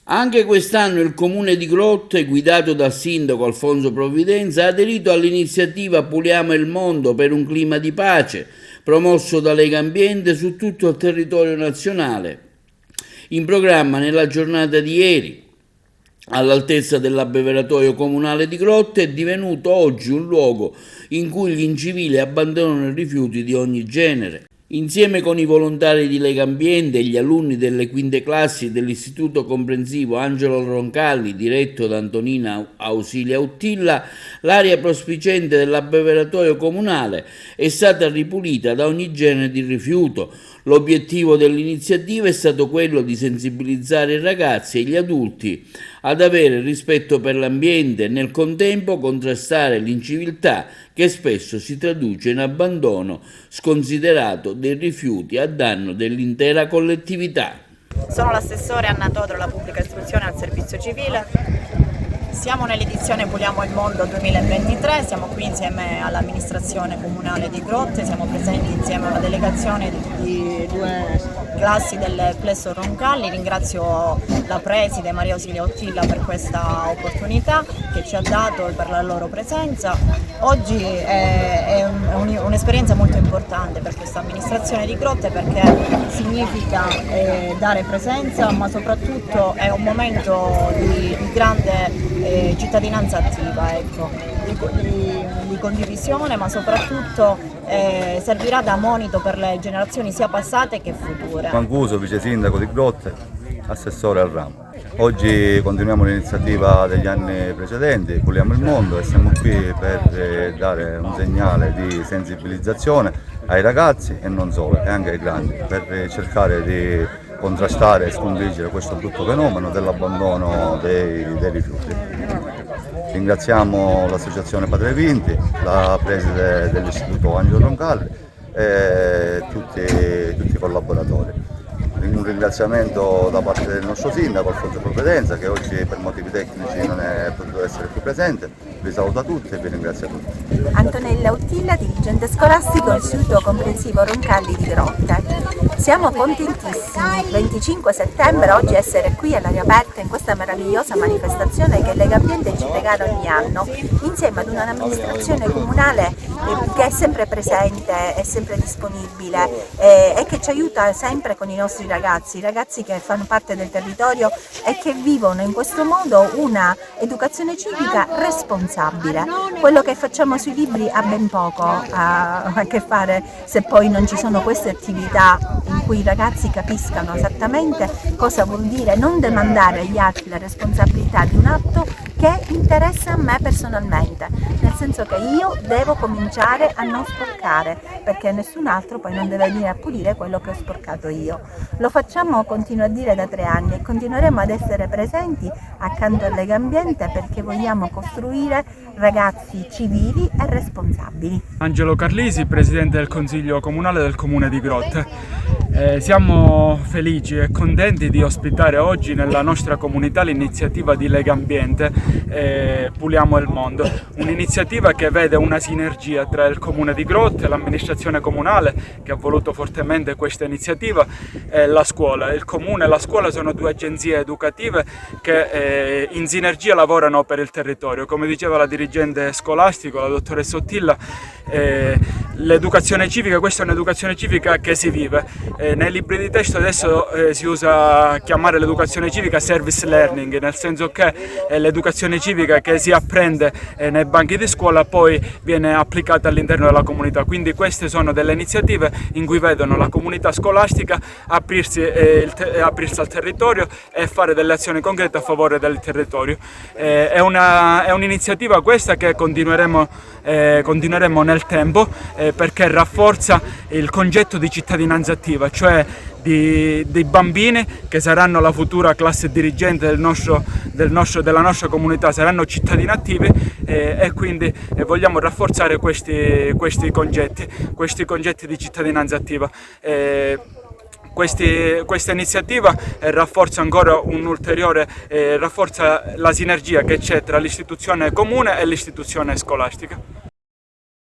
Anche quest'anno il comune di Grotte, guidato dal sindaco Alfonso Provvidenza, ha aderito all'iniziativa Puliamo il mondo per un clima di pace, promosso da Lega Ambiente su tutto il territorio nazionale. In programma nella giornata di ieri, all'altezza dell'abbeveratoio comunale di Grotte, è divenuto oggi un luogo in cui gli incivili abbandonano i rifiuti di ogni genere. Insieme con i volontari di Lega Ambiente e gli alunni delle quinte classi dell'Istituto Comprensivo Angelo Roncalli, diretto da Antonina Ausilia Uttilla, l'area prospiciente dell'abbeveratoio comunale è stata ripulita da ogni genere di rifiuto. L'obiettivo dell'iniziativa è stato quello di sensibilizzare i ragazzi e gli adulti ad avere rispetto per l'ambiente e nel contempo contrastare l'inciviltà che spesso si traduce in abbandono sconsiderato dei rifiuti a danno dell'intera collettività. Sono l'assessore Anna Todro alla pubblica istruzione al servizio civile. Siamo nell'edizione Puliamo il mondo 2023, siamo qui insieme all'amministrazione comunale di Grotte, siamo presenti insieme a una delegazione di due classi del Plesso Roncalli. Ringrazio la preside Maria Ausilia Ottilla per questa opportunità che ci ha dato e per la loro presenza. Oggi è un'esperienza molto importante per questa amministrazione di Grotte perché significa dare presenza, ma soprattutto è un momento di grande cittadinanza attiva, ecco, di condivisione, ma soprattutto servirà da monito per le generazioni sia passate che future. Mancuso, vice sindaco di Grotte, assessore al ramo. Oggi continuiamo l'iniziativa degli anni precedenti, Puliamo il mondo, e siamo qui per dare un segnale di sensibilizzazione ai ragazzi e non solo, e anche ai grandi, per cercare di contrastare e sconfiggere questo brutto fenomeno dell'abbandono dei rifiuti. Ringraziamo l'associazione Padre Vinti, la preside dell'Istituto Angelo Roncalli e tutti i collaboratori. Un ringraziamento da parte del nostro sindaco Alfonso Provvidenza, che oggi per motivi tecnici non è potuto essere qui presente. Vi saluto tutti e vi ringrazio a tutti. Antonella Uttilla, dirigente scolastico dell'Istituto Comprensivo Roncalli di Grotte. Siamo contentissimi il 25 settembre oggi essere qui all'aria aperta in questa meravigliosa manifestazione che Lega Ambiente ci regala ogni anno, insieme ad un'amministrazione comunale che è sempre presente, è sempre disponibile e che ci aiuta sempre con i nostri ragazzi che fanno parte del territorio e che vivono in questo modo una educazione civica responsabile. Quello che facciamo sui libri ha ben poco a che fare se poi non ci sono queste attività in cui i ragazzi capiscano esattamente cosa vuol dire non demandare agli altri la responsabilità di un atto che interessa a me personalmente, nel senso che io devo cominciare a non sporcare, perché nessun altro poi non deve venire a pulire quello che ho sporcato io. Lo facciamo, continuo a dire, da 3 anni e continueremo ad essere presenti accanto a Lega Ambiente perché vogliamo costruire ragazzi civili e responsabili. Angelo Carlisi, presidente del Consiglio Comunale del Comune di Grotte. Siamo felici e contenti di ospitare oggi nella nostra comunità l'iniziativa di Lega Ambiente Puliamo il mondo, un'iniziativa che vede una sinergia tra il Comune di Grotte, l'amministrazione comunale che ha voluto fortemente questa iniziativa e la scuola. Il Comune e la scuola sono 2 agenzie educative che in sinergia lavorano per il territorio. Come diceva la dirigente scolastico, la dottoressa Ottilla, l'educazione civica, questa è un'educazione civica che si vive. Nei libri di testo adesso si usa chiamare l'educazione civica service learning, nel senso che è l'educazione civica che si apprende nei banchi di scuola poi viene applicata all'interno della comunità. Quindi queste sono delle iniziative in cui vedono la comunità scolastica aprirsi al territorio e fare delle azioni concrete a favore del territorio. È un'iniziativa questa che continueremo nel tempo perché rafforza il concetto di cittadinanza attiva, cioè dei bambini che saranno la futura classe dirigente della nostra comunità, saranno cittadini attivi e quindi vogliamo rafforzare questi concetti di cittadinanza attiva. Questa iniziativa rafforza ancora rafforza la sinergia che c'è tra l'istituzione comune e l'istituzione scolastica.